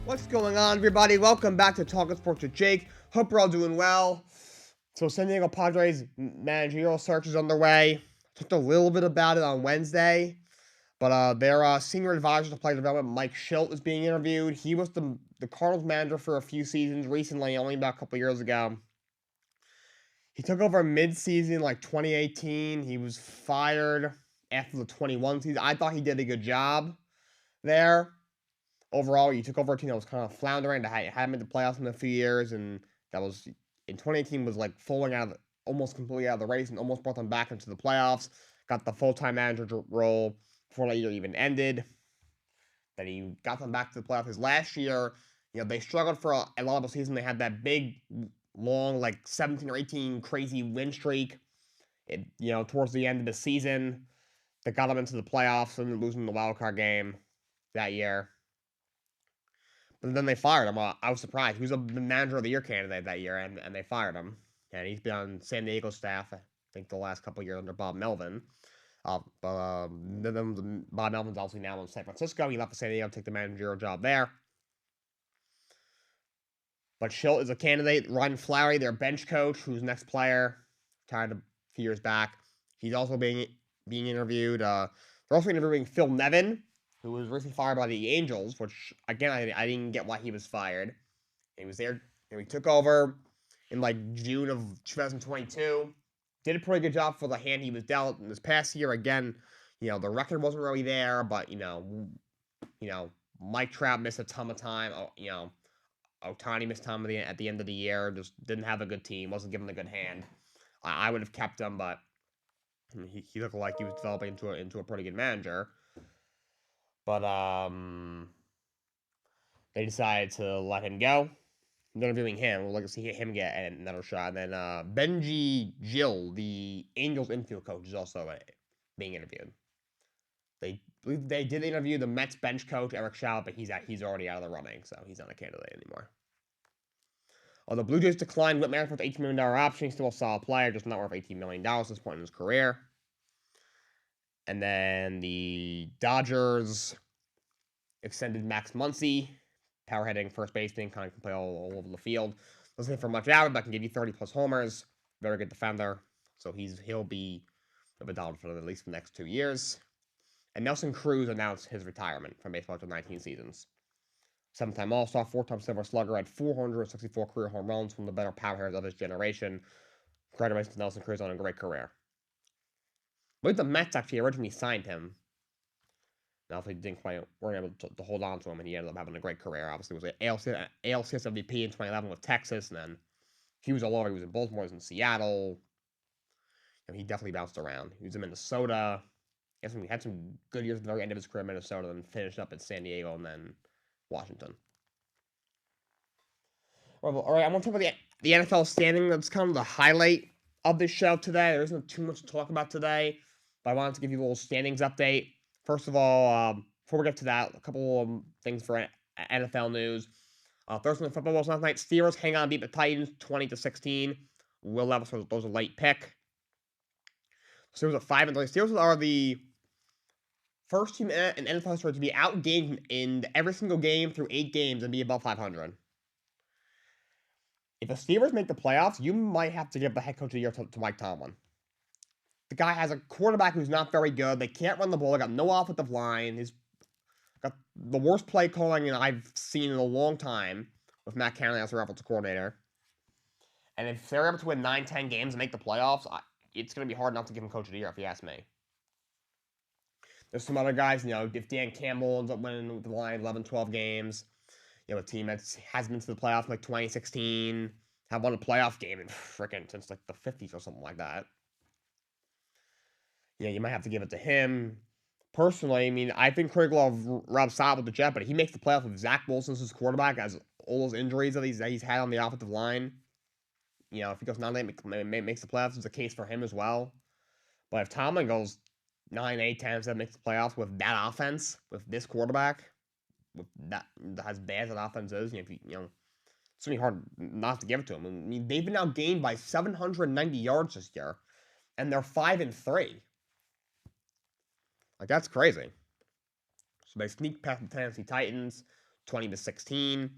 What's going on, everybody? Welcome back to Talkin Sports with Jake. Hope you're all doing well. So, San Diego Padres managerial search is underway. Talked a little bit about it on Wednesday, but their senior advisor to player development, Mike Schilt, is being interviewed. He was the Cardinals manager for a few seasons recently, only about a couple years ago. He took over mid-season, like 2018. He was fired after the 21 season. I thought he did a good job there. Overall, you took over a team that was kind of floundering. They hadn't made the playoffs in a few years, and that was in 2018 was like falling out of almost completely out of the race, and almost brought them back into the playoffs. Got the full-time manager role before that year even ended. Then he got them back to the playoffs. His last year, they struggled for a lot of the season. They had that big, long, like 17 or 18 crazy win streak. Towards the end of the season, that got them into the playoffs and losing the wild card game that year. But then they fired him. I was surprised. He was the manager of the year candidate that year, and they fired him. And he's been on San Diego staff, I think, the last couple of years under Bob Melvin. Then Bob Melvin's obviously now in San Francisco. He left for San Diego to take the managerial job there. But Schilt is a candidate. Ryan Flowery, their bench coach, who's next player, retired a few years back. He's also being interviewed. They're also interviewing Phil Nevin, who was recently fired by the Angels, which, again, I didn't get why he was fired. He was there, and he took over in, like, June of 2022. Did a pretty good job for the hand he was dealt. In this past year, again, the record wasn't really there, but, Mike Trout missed a ton of time. Ohtani missed time at the end of the year. Just didn't have a good team. Wasn't given a good hand. I would have kept him, but he looked like he was developing into a pretty good manager. But they decided to let him go. They're interviewing him. We'll like to see him get another shot. And then Benji Gill, the Angels infield coach, is also being interviewed. They did interview the Mets bench coach Eric Shaw, but he's already out of the running, so he's not a candidate anymore. The Blue Jays declined Whit Merrifield's $18 million option. He's still a solid player, just not worth $18 million at this point in his career. And then the Dodgers extended Max Muncy, power hitting first baseman, kind of can play all over the field. Doesn't hit for much out, but can give you 30+ homers. Very good defender. So he'll be a Dodger for at least the next 2 years. And Nelson Cruz announced his retirement from baseball after 19 seasons. 7-time All-Star, 4-time Silver Slugger, had 464 career home runs, from the better power hitters of his generation. Congratulations to Nelson Cruz on a great career. I believe the Mets actually originally signed him. Now, if they weren't able to hold on to him, and he ended up having a great career. Obviously, he was an ALCS MVP in 2011 with Texas, and then he was all over. He was in Baltimore, he was in Seattle. He definitely bounced around. He was in Minnesota. He had some good years at the very end of his career in Minnesota, and finished up in San Diego and then Washington. All right, I want to talk about the NFL standing. That's kind of the highlight of this show today. There isn't too much to talk about today, but I wanted to give you a little standings update. First of all, before we get to that, a couple of things for NFL news. Thursday Night Football was last night. Steelers hang on, beat the Titans 20-16. Will Levis throws a late pick. Steelers are 5-3. Steelers are the first team in NFL history to be outgained in every single game through 8 games and be above 500. If the Steelers make the playoffs, you might have to give the head coach of the year to Mike Tomlin. The guy has a quarterback who's not very good. They can't run the ball. They got no offensive line. He's got the worst play calling I've seen in a long time with Matt Canada as their offensive coordinator. And if they're able to win 9-10 games and make the playoffs, it's going to be hard not to give him coach of the year, if you ask me. There's some other guys, if Dan Campbell ends up winning with the line 11-12 games, a team that has been to the playoffs in like 2016, have won a playoff game in since like the 50s or something like that. You might have to give it to him. Personally, I mean, I've been critical of Rob Saleh with the Jets, but he makes the playoffs with Zach Wilson as his quarterback, as all those injuries that he's had on the offensive line. If he goes 9-8, makes the playoffs, it's a case for him as well. But if Tomlin goes 9-8, 10-7, makes the playoffs with that offense, with this quarterback, with that as bad as that offense is, it's gonna be hard not to give it to him. I mean, they've been outgained by 790 yards this year, and they're 5-3. Like, that's crazy. So they sneak past the Tennessee Titans, 20-16.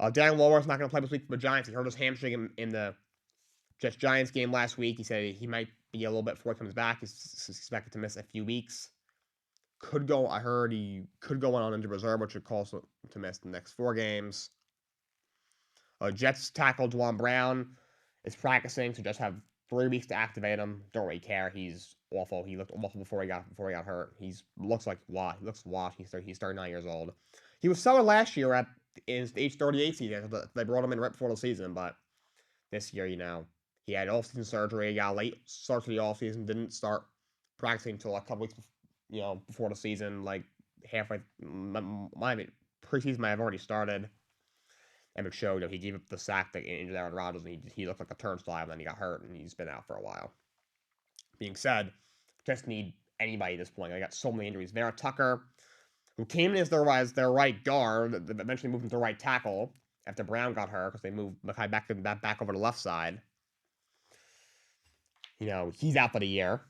Darren Waller's not going to play this week for the Giants. He hurt his hamstring in the Jets-Giants game last week. He said he might be a little bit before he comes back. He's expected to miss a few weeks. I heard he could go on injured reserve, which would cause him to miss the next 4 games. Jets tackle Dwan Brown is practicing, so just have 3 weeks to activate him. Don't really care. He's awful. He looked awful before he got hurt. He looks washed. He's 39 years old. He was solid last year at his age 38 season. They brought him in right before the season, but this year, he had off-season surgery. He got a late start to the off-season. Didn't start practicing until a couple weeks, before the season, like halfway. My preseason might have already started. And it showed, he gave up the sack that injured Aaron Rodgers, and he looked like a turnstile, and then he got hurt, and he's been out for a while. Being said, just need anybody at this point. They got so many injuries. Vera Tucker, who came in as their right guard, eventually moved into right tackle after Brown got hurt because they moved Mackay back over the left side. He's out for the year.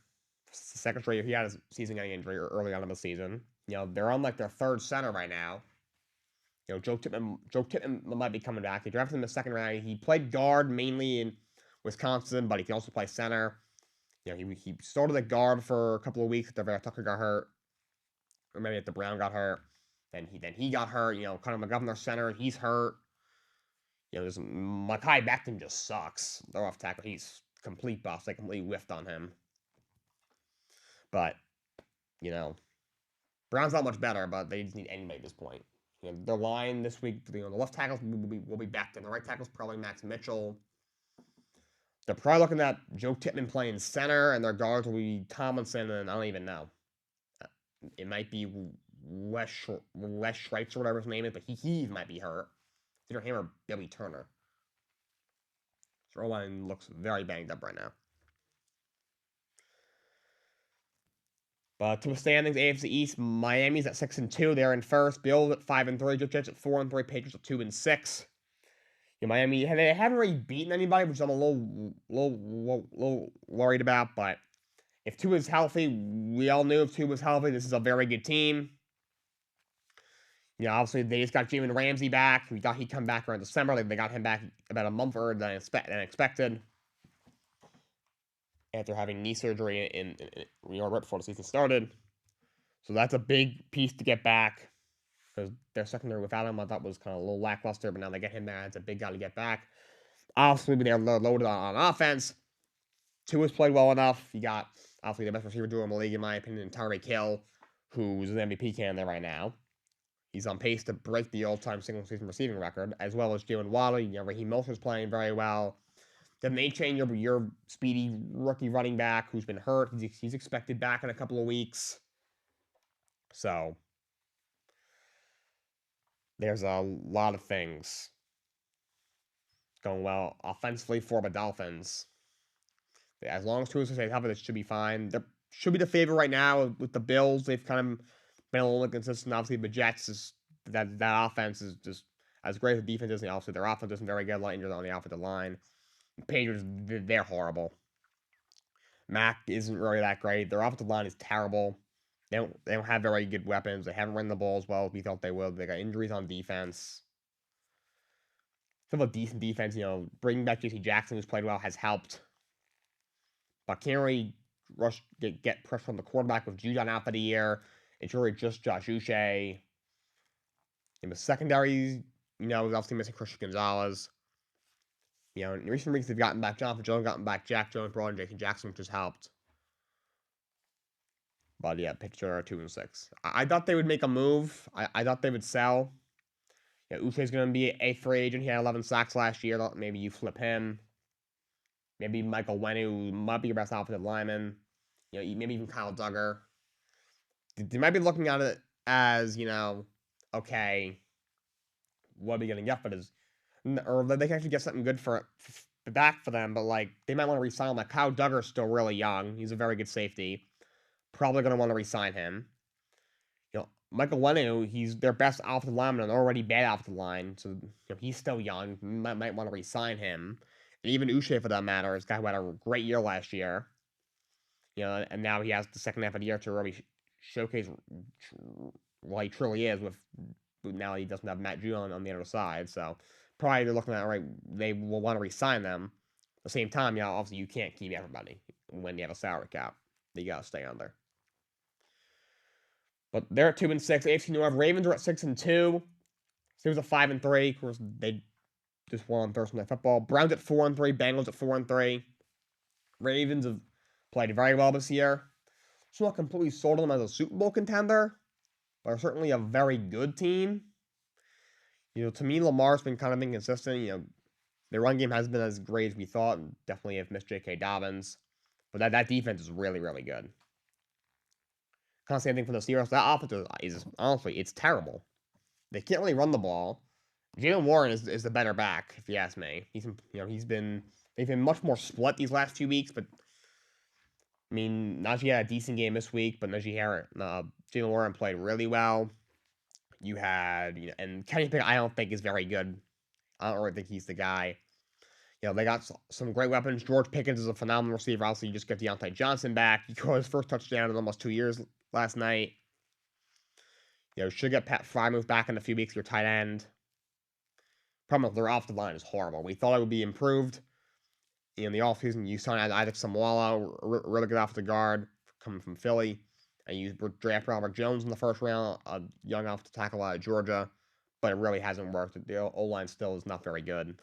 It's the second straight year he had his season-ending injury early on in the season. They're on their 3rd center right now. Joe Tippmann might be coming back. They drafted him in the 2nd round. He played guard mainly in Wisconsin, but he can also play center. He started at guard for a couple of weeks after Vera Tucker got hurt, or maybe after Brown got hurt. Then he got hurt. Connor McGovern, center, he's hurt. There's Mekhi Becton just sucks. They're off tackle. He's complete bust. They completely whiffed on him. But Brown's not much better, but they just need anybody at this point. Their line this week, the left tackles will be back, and the right tackles probably Max Mitchell. They're probably looking at Joe Tippmann playing center, and their guards will be Tomlinson, and I don't even know. It might be Les Schreitzer, whatever his name is, but he might be hurt. Either him or Billy Turner. Their O-line looks very banged up right now. But to the standings, AFC East, Miami's at 6-2. They're in first. Bills at 5-3. Jets at 4-3. Patriots at 2-6. Miami, they haven't really beaten anybody, which I'm a little worried about. But if Tua's healthy, we all knew if Tua was healthy, this is a very good team. Obviously, they just got Jalen Ramsey back. We thought he'd come back around December. They got him back about a month earlier than expected. After having knee surgery right before the season started. So that's a big piece to get back. Because their secondary without him, I thought was kind of a little lackluster, but now they get him back. It's a big guy to get back. Obviously, they're loaded on offense. Tua's played well enough. You got, obviously, the best receiver duo in the league, in my opinion, Tyreek Hill, who's an MVP candidate right now. He's on pace to break the all-time single-season receiving record, as well as Jalen Waddle. Raheem Moster's playing very well. Then they change your speedy rookie running back who's been hurt. He's expected back in a couple of weeks. So there's a lot of things going well offensively for the Dolphins. As long as Tua stays healthy, this should be fine. They should be the favorite right now with the Bills. They've kind of been a little inconsistent. Obviously, the Jets that offense is just as great as the defense is. And obviously, their offense isn't very good. A lot injured on the offensive line. The Patriots, they're horrible. Mac isn't really that great. Their offensive line is terrible. They don't have very good weapons. They haven't run the ball as well as we thought they would. They got injuries on defense. Still a decent defense. Bringing back J.C. Jackson, who's played well, has helped. But can't really get pressure on the quarterback with Judon out for the year. It's really just Josh Uche. In the secondary, is obviously missing Christian Gonzalez. In recent weeks, they've gotten back Jonathan Jones, gotten back Jack Jones, brought in J.C. Jackson, which has helped. But yeah, picture are 2-6. I thought they would make a move. I thought they would sell. Uche's going to be a free agent. He had 11 sacks last year. Thought maybe you flip him. Maybe Michael Wenu might be your best offensive lineman. Maybe even Kyle Duggar. They might be looking at it as, okay, what are we going to get for this? Or they can actually get something good back for them, but they might want to re-sign him. Kyle Duggar's still really young. He's a very good safety. Probably going to want to re-sign him. Michael Wenu, he's their best offensive lineman, an already bad offensive line, so he's still young. Might want to re-sign him. And even Uche, for that matter, is a guy who had a great year last year. And now he has the second half of the year to really showcase what he truly is with now he doesn't have Matt Judon on the other side. So probably they're looking at, all right, they will want to re-sign them. At the same time, obviously you can't keep everybody when you have a salary cap. You gotta stay under. But they're at 2-6. AFC North Ravens are at 6-2. Steelers at 5-3. Of course, they just won on Thursday Night Football. Browns at 4-3. Bengals at 4-3. Ravens have played very well this year. So not completely sold on them as a Super Bowl contender, but are certainly a very good team. To me, Lamar's been kind of inconsistent. Their run game hasn't been as great as we thought, and definitely have missed J.K. Dobbins. But that defense is really, really good. Kind of same thing for the Steelers. That offense is honestly, it's terrible. They can't really run the ball. Jalen Warren is the better back, if you ask me. They've been much more split these last few weeks, but I mean, Najee had a decent game this week, but Jalen Warren played really well. You had, and Kenny Pickett, I don't think is very good. I don't really think he's the guy. They got some great weapons. George Pickens is a phenomenal receiver. Obviously, you just get Deontay Johnson back. He got his first touchdown in almost 2 years last night. Should get Pat Frymouth back in a few weeks, your tight end. Problem with their offensive line is horrible. We thought it would be improved. In the offseason, you signed Isaac Samuela, really good offensive guard, coming from Philly. And you draft Robert Jones in the first round, a young offensive tackle out of Georgia. But it really hasn't worked. The O-line still is not very good.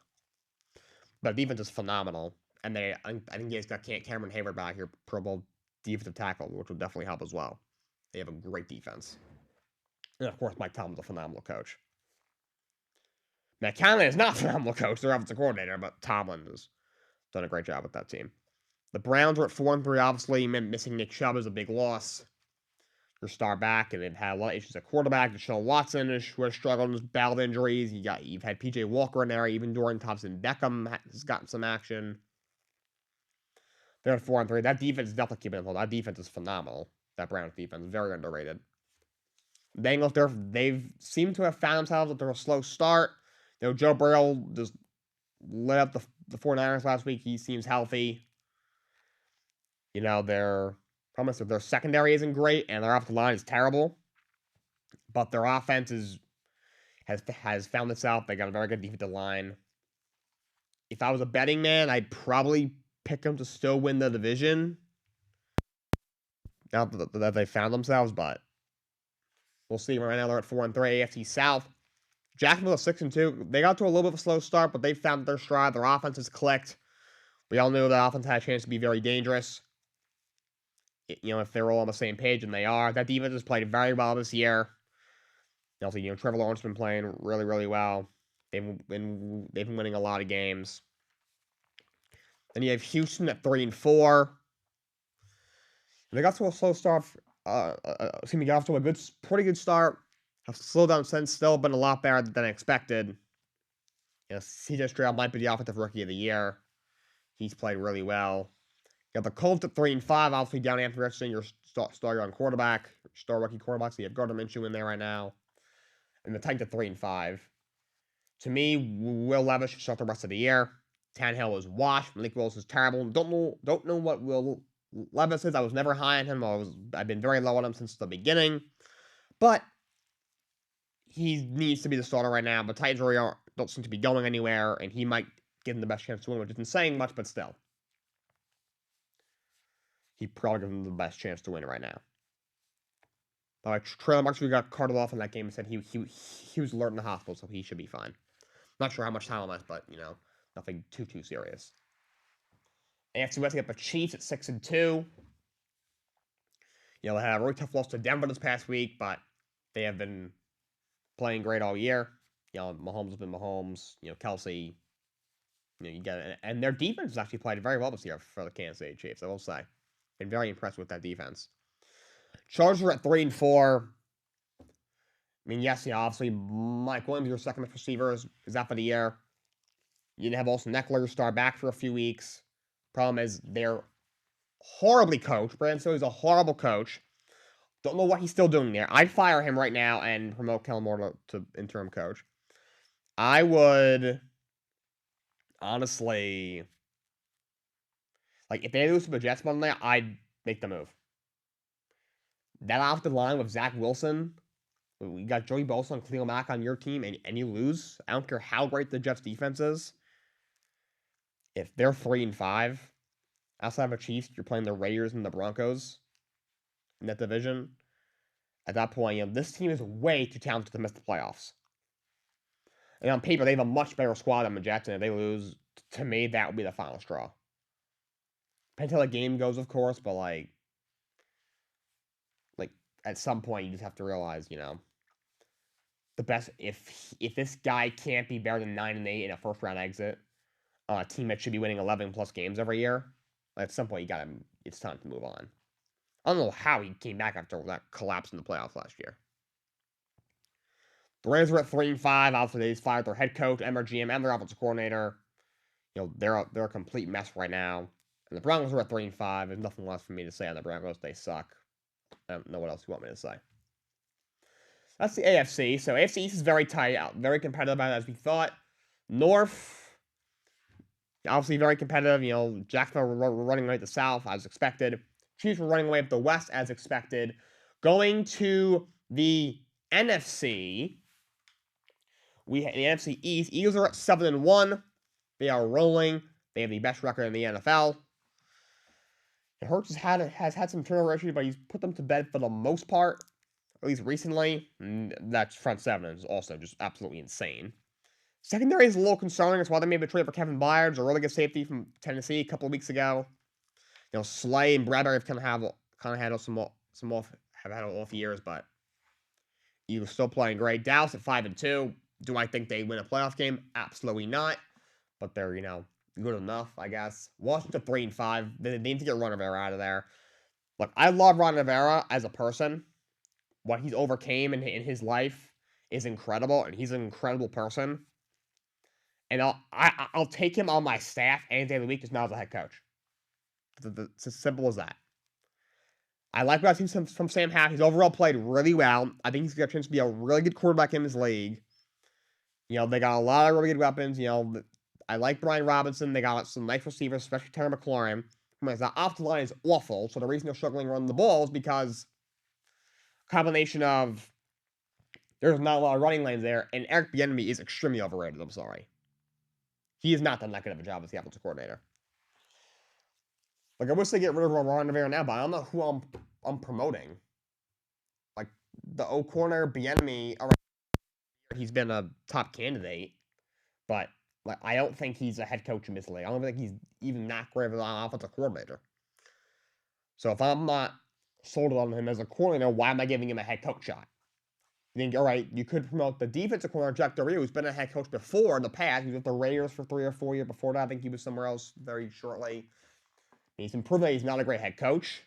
But defense is phenomenal. And I think you guys got Cameron Hayward back here, Pro Bowl defensive tackle, which will definitely help as well. They have a great defense. And of course, Mike Tomlin's a phenomenal coach. Matt Canada is not a phenomenal coach. They're offensive coordinator, but Tomlin has done a great job with that team. The Browns are at 4-3. Obviously, missing Nick Chubb is a big loss. Your star back, and they've had a lot of issues at quarterback. Deshaun Watson has struggled with battled injuries. You've had PJ Walker in there. Even Dorian Thompson-Beckham has gotten some action. They're at 4-3. That defense is definitely keeping it hold. That defense is phenomenal. That Browns defense is very underrated. Bengals, they've seemed to have found themselves after a slow start. Joe Burrow just lit up the 49ers last week. He seems healthy. Their secondary isn't great, and their offensive line is terrible. But their offense has found itself. They got a very good defensive line. If I was a betting man, I'd probably pick them to still win the division. Now that they found themselves, but we'll see. Right now they're at 4-3. AFC South. Jacksonville is 6-2. They got to a little bit of a slow start, but they found their stride. Their offense has clicked. We all knew the offense had a chance to be very dangerous. If they're all on the same page, and they are. That defense has played very well this year. Also, Trevor Lawrence has been playing really, really well. They've been winning a lot of games. Then you have Houston at 3-4. They got to a slow start. Got off to a pretty good start. Have slowed down since. Still been a lot better than expected. C.J. Stroud might be the offensive rookie of the year. He's played really well. You got the Colts at 3-5. Obviously, down Anthony Richardson, your star young quarterback, star rookie quarterback. So you have Gardner Minshew in there right now. And the Titans at 3-5. To me, Will Levis should start the rest of the year. Tannehill is washed. Malik Willis is terrible. Don't know what Will Levis is. I was never high on him. I've been very low on him since the beginning. But he needs to be the starter right now. But Titans really don't seem to be going anywhere, and he might give him the best chance to win, which isn't saying much, but still. He probably gives him the best chance to win right now. Traylon Marks, we got carted off in that game and said he was alert in the hospital, so he should be fine. Not sure how much time left, but nothing too serious. AFC West got the Chiefs at 6-2. They had a really tough loss to Denver this past week, but they have been playing great all year. Mahomes has been Mahomes. Kelsey. You get it, and their defense has actually played very well this year for the Kansas City Chiefs. I will say, been very impressed with that defense. Chargers are at 3-4. I mean, yes, obviously, Mike Williams, your second best receiver, is out for the year. You didn't have Austin Eckler start back for a few weeks. Problem is, they're horribly coached. Brandon Staley's a horrible coach. Don't know what he's still doing there. I'd fire him right now and promote Kellen Moore to interim coach. I would, honestly, if they lose to the Jets Monday, I'd make the move. That offensive line with Zach Wilson We got Joey Bosa and Khalil Mack on your team, and you lose. I don't care how great the Jets' defense is. If they're 3-5, outside of the Chiefs, you're playing the Raiders and the Broncos in that division. At that point, this team is way too talented to miss the playoffs. And on paper, they have a much better squad than the Jets, and if they lose, to me, that would be the final straw. Depends how the game goes, of course, but like at some point, you just have to realize, the best if this guy can't be better than 9-8 in a first round exit, a team that should be winning 11+ games every year, at some point it's time to move on. I don't know how he came back after that collapse in the playoffs last year. The Rams were at 3-5. Obviously, they just fired their head coach, and their GM, and their offensive coordinator. They're a complete mess right now. And the Broncos were at 3-5. There's nothing less for me to say on the Broncos. They suck. I don't know what else you want me to say. That's the AFC. So AFC East is very tight, very competitive as we thought. North, obviously very competitive. Jacksonville were running away at the South as expected. Chiefs were running away at the West as expected. Going to the NFC, the NFC East. Eagles are at 7-1. They are rolling. They have the best record in the NFL. Hurts has had some turnover issues, but he's put them to bed for the most part, at least recently. That front seven is also just absolutely insane. Secondary is a little concerning. That's why they made the trade for Kevin Byard, a really good safety from Tennessee a couple of weeks ago. Slay and Bradbury have kind of had some off years, but he was still playing great. Dallas at 5-2. Do I think they win a playoff game? Absolutely not. But they're good enough, I guess. Washington 3-5. They need to get Ron Rivera out of there. Look, I love Ron Rivera as a person. What he's overcame in his life is incredible, and he's an incredible person. And I'll take him on my staff any day of the week just now as a head coach. It's as simple as that. I like what I've seen from Sam Howell. He's overall played really well. I think he's got a chance to be a really good quarterback in this league. They got a lot of really good weapons. I like Brian Robinson. They got some nice receivers, especially Terry McLaurin. The offensive line is awful, so the reason they're struggling running the ball is because combination of there's not a lot of running lanes there, and Eric Bieniemy is extremely overrated. I'm sorry. He has not done that good of a job as the offensive coordinator. I wish they get rid of Ron Rivera now, but I don't know who I'm promoting. The O-corner, Bieniemy, he's been a top candidate, but I don't think he's a head coach in this league. I don't think he's even that great of an offensive coordinator. So if I'm not sold on him as a coordinator, why am I giving him a head coach shot? You think, all right, you could promote the defensive coordinator, Jack Del Rio, who's been a head coach before in the past. He was with the Raiders for 3 or 4 years before that. I think he was somewhere else very shortly. He's improved that he's not a great head coach.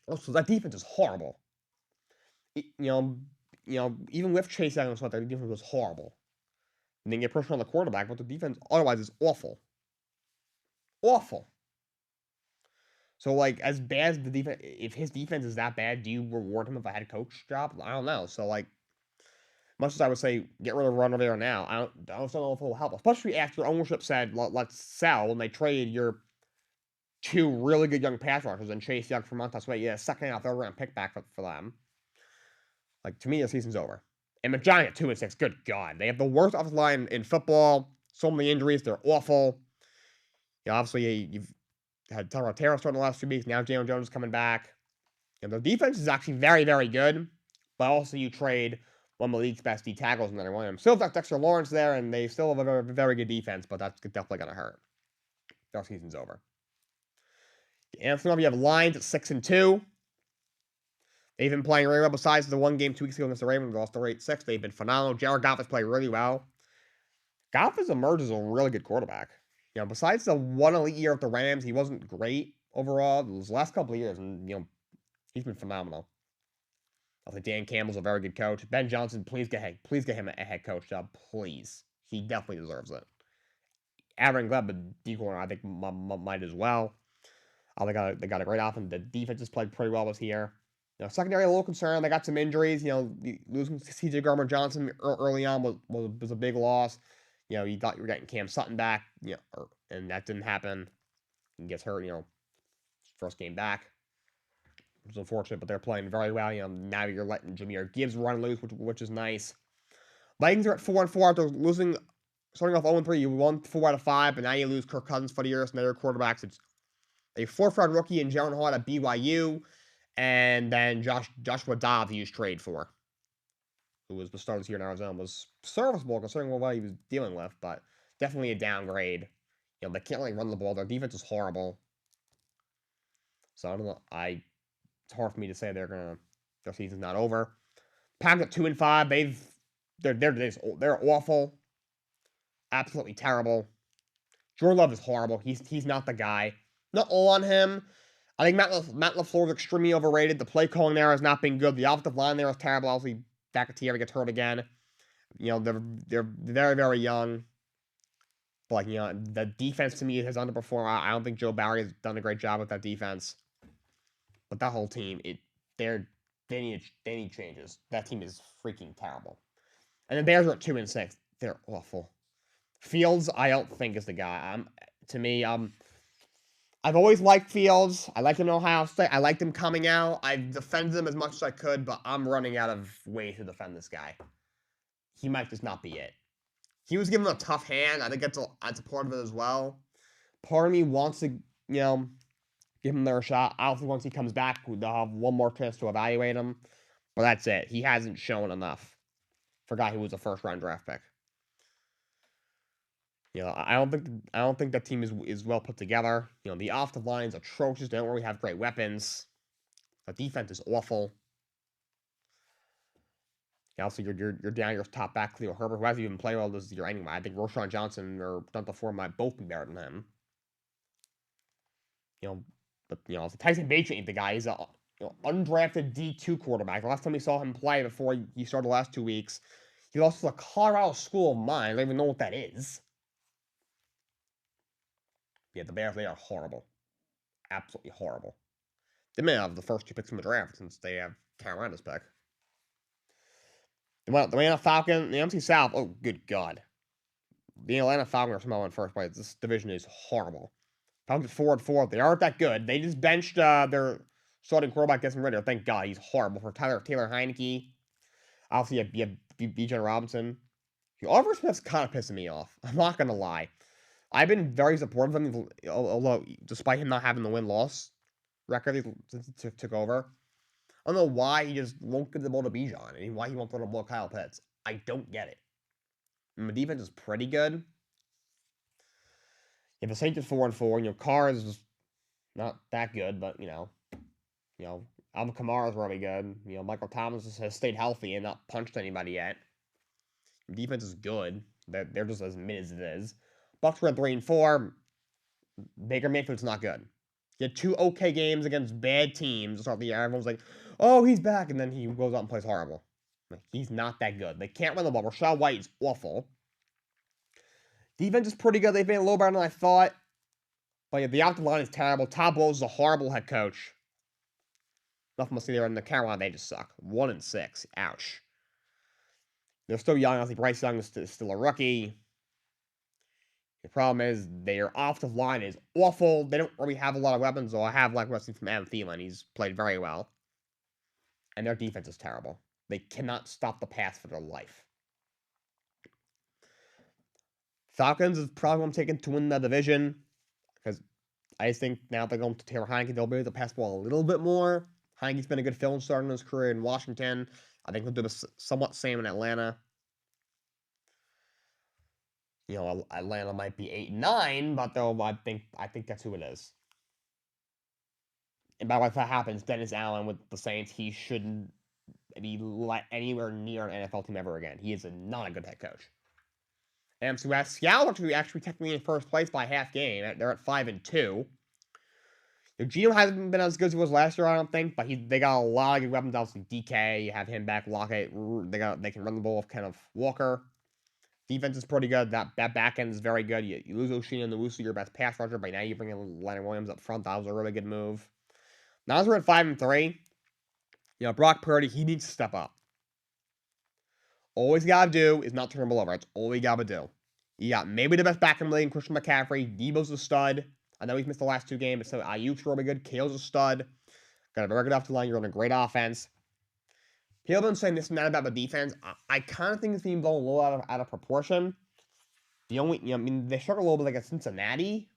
Also, that defense is horrible. Even with Chase Young, the defense was horrible. And then get pressure on the quarterback, but the defense otherwise is awful. Awful. So, as bad as the defense, if his defense is that bad, do you reward him with a head coach job? I don't know. So, much as I would say, get rid of Ron Rivera now, I don't know if it will help. Especially after ownership said, let's sell, and they traded your 2 really good young pass rushers and Chase Young from Montez Sweat. Yeah, second out, third round pick back for them. To me, the season's over. And the Giants at 2-6, good God. They have the worst offensive line in football. So many injuries. They're awful. Obviously, you've had Tyrod Taylor starting the last few weeks. Now Jalen Jones is coming back. The defense is actually very, very good. But also you trade one of the league's best D tackles and then one of them. Still got Dexter Lawrence there, and they still have a very, very good defense, but that's definitely going to hurt. Their season's over. And you have Lions at 6-2. They've been playing really well. Besides the one game 2 weeks ago against the Ravens, lost to 8-6. They've been phenomenal. Jared Goff has played really well. Goff has emerged as a really good quarterback. Besides the one elite year of the Rams, he wasn't great overall. Those last couple of years, and he's been phenomenal. I think Dan Campbell's a very good coach. Ben Johnson, please get him a head coach job, please. He definitely deserves it. Aaron Gleb, the D corner, I think might as well. They got a great offense. The defense has played pretty well this year. Secondary a little concerned. They got some injuries. Losing C.J. Gardner-Johnson early on was a big loss. You thought you were getting Cam Sutton back, and that didn't happen. He gets hurt, first game back. which is unfortunate, but they're playing very well. Now you're letting Jameer Gibbs run loose, which is nice. Vikings are at 4-4 after losing, starting off 0-3. You won 4 out of 5, but now you lose Kirk Cousins for the year. So now your quarterbacks, it's a fourth-round rookie in Jalen Hall at BYU, and then Joshua Dobbs he used trade for, who was the starter here in Arizona, was serviceable considering what he was dealing with, but definitely a downgrade. They can't really run the ball. Their defense is horrible. So I don't know. It's hard for me to say their season's not over. Packers at 2-5. They're awful, absolutely terrible. Jordan Love is horrible. He's not the guy. Not all on him. I think Matt LaFleur is extremely overrated. The play calling there has not been good. The offensive line there is terrible. Obviously, Vacatieri gets hurt again. They're very, very young. But the defense to me has underperformed. I don't think Joe Barry has done a great job with that defense. But that whole team, they need changes. That team is freaking terrible. And the Bears are at 2-6. They're awful. Fields, I don't think is the guy. To me, I've always liked Fields. I like him in Ohio State. I liked him coming out. I've defended him as much as I could, but I'm running out of ways to defend this guy. He might just not be it. He was given a tough hand. I think that's a part of it as well. Part of me wants to, give him their shot. I don't think once he comes back, they'll have one more chance to evaluate him. But that's it. He hasn't shown enough for a guy who was a first-round draft pick. I don't think that team is well put together. The offensive line is atrocious. They don't really have great weapons. The defense is awful. Also, you're down your top back, Cleo Herbert, who hasn't even played well this year anyway. I think Roshan Johnson or Donta Ford might both be better than him. But the Tyson Bagent ain't the guy. He's a undrafted D2 quarterback. The last time we saw him play before he started the last 2 weeks, he lost to the Colorado School of Mines. I don't even know what that is. Yeah, the Bears, they are horrible. Absolutely horrible. They may have the first 2 picks in the draft since they have Carolina's pick. The Atlanta Falcons, the NFC South, oh, good God. The Atlanta Falcons are somehow in first place. This division is horrible. Falcons 4-4. They aren't that good. They just benched their starting quarterback, Desmond Ridder. Thank God, he's horrible. For Taylor Heineke. Obviously, you have Bijan Robinson. Oliver Smith's kind of pissing me off. I'm not going to lie. I've been very supportive of him, although despite him not having the win-loss record since he took over. I don't know why he just won't give the ball to Bijan and why he won't throw the ball to Kyle Pitts. I don't get it. And the defense is pretty good. If the Saints is 4-4, Carr is not that good, but Alvin Kamara is really good. Michael Thomas has stayed healthy and not punched anybody yet. The defense is good. They're just as mid as it is. Bucks were at 3-4. Baker Mayfield's not good. He had 2 okay games against bad teams to start the year. Everyone's like, oh, he's back. And then he goes out and plays horrible. He's not that good. They can't run the ball. Rashad White is awful. Defense is pretty good. They've been a little better than I thought. But yeah, the offensive line is terrible. Todd Bowles is a horrible head coach. Nothing to see there in the Carolina. They just suck. 1-6. Ouch. They're still young. I think Bryce Young is still a rookie. The problem is their offensive line is awful. They don't really have a lot of weapons, though I have like wrestling from Adam Thielen. He's played very well. And their defense is terrible. They cannot stop the pass for their life. Falcons is probably what I'm taking to win the division. Because I just think now they're going to Taylor Heineke, they'll be able to pass the ball a little bit more. Heineke's been a good film starter in his career in Washington. I think he'll do the somewhat same in Atlanta. Atlanta might be 8-9, but though I think that's who it is. And by the way, if that happens, Dennis Allen with the Saints, he shouldn't be anywhere near an NFL team ever again. He is not a good head coach. NFC West, Seattle actually technically in first place by half game. They're at 5-2. Geno hasn't been as good as he was last year, I don't think, but they got a lot of good weapons. Obviously, DK, you have him back, Lockett. They can run the ball with Kenneth Walker. Defense is pretty good. That back end is very good. You lose Oshina and Nwosu, your best pass rusher, but now you bring in Leonard Williams up front. That was a really good move. Now we're at 5-3. Brock Purdy, he needs to step up. All he's got to do is not turn the ball over. That's all he got to do. You got maybe the best back in the league, Christian McCaffrey. Debo's a stud. I know he's missed the last 2 games, so Ayuk's really good. Kale's a stud. Got a very good offensive line. You're on a great offense. People have been saying this and that about the defense. I kind of think it's being blown a little out of proportion. The only, I mean, they struggle a little bit against Cincinnati,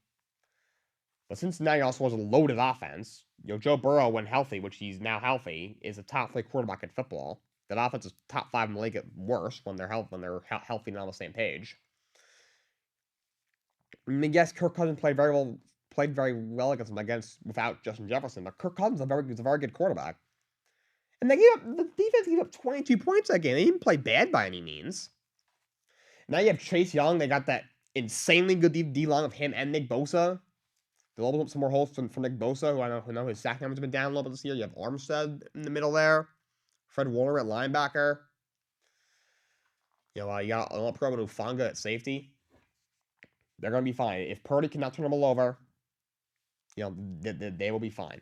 but Cincinnati also has a loaded offense. Joe Burrow, when healthy, which he's now healthy, is a top 3 quarterback in football. That offense is top 5 in the league at worst when they're healthy and on the same page. I mean, yes, Kirk Cousins played very well against them without Justin Jefferson, but Kirk Cousins is a very good quarterback. And the defense gave up 22 points that game. They didn't play bad by any means. Now you have Chase Young. They got that insanely good D line of him and Nick Bosa. They'll open up some more holes for Nick Bosa, who I know his sack numbers have been down a little bit this year. You have Armstead in the middle there. Fred Warner at linebacker. You got Pro and Ufanga at safety. They're going to be fine. If Purdy cannot turn the ball over, they will be fine.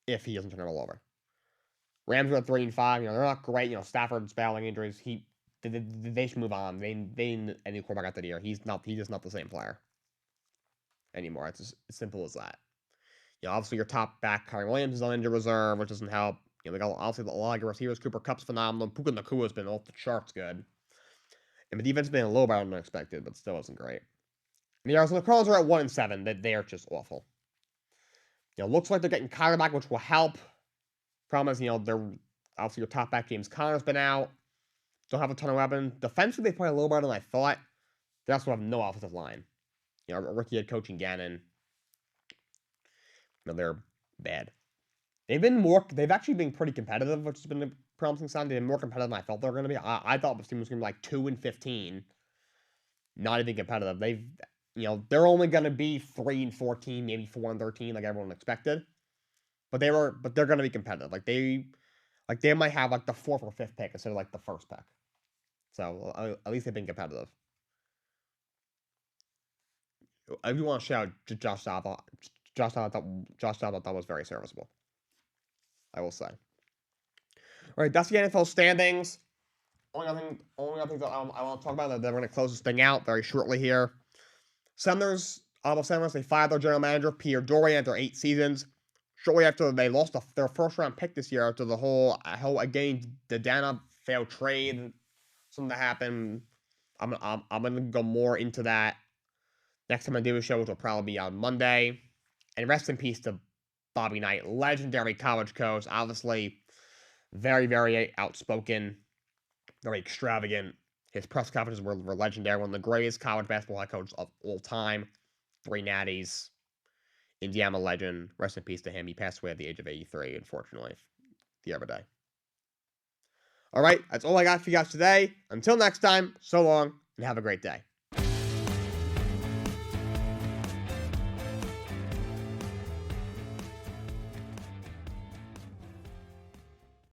If he doesn't turn the ball over. Rams are at 3-5. They're not great. Stafford's battling injuries. They should move on. They need a new quarterback after the year. He's just not the same player anymore. It's as simple as that. Obviously your top back, Kyrie Williams, is on injured reserve, which doesn't help. They got obviously a lot of receivers. Cooper Kupp's phenomenal. Puka Nacua has been off the charts good. And the defense has been a little better than expected, but still wasn't great. And the Cardinals are at 1-7. They are just awful. Looks like they're getting Kyler back, which will help. Problem is, they're obviously your top back James Conner's been out. Don't have a ton of weapons. Defensively, they play a little better than I thought. They also have no offensive line. Rookie head coach in Gannon. They're bad. They've actually been pretty competitive, which has been a promising sign. They've been more competitive than I thought they were going to be. I thought this team was going to be like 2-15. Not even competitive. They're only going to be 3-14, maybe 4-13, like everyone expected. But they're going to be competitive. They might have the 4th or 5th pick instead of the 1st pick. So at least they've been competitive. If you want to shout Josh Dobbs, I thought was very serviceable. I will say. All right, that's the NFL standings. Only other things I want to talk about. They're going to close this thing out very shortly here. Senators, they fired their general manager, Pierre Dorian, after 8 seasons. Shortly after they lost their first-round pick this year after the whole again, the Dana failed trade, something that happened. I'm going to go more into that next time I do a show, which will probably be on Monday. And rest in peace to Bobby Knight, legendary college coach, obviously very, very outspoken, very extravagant. His press conferences were legendary. One of the greatest college basketball head coaches of all time. 3 natties. Indiana legend. Rest in peace to him. He passed away at the age of 83, unfortunately, the other day. All right, that's all I got for you guys today. Until next time, so long, and have a great day.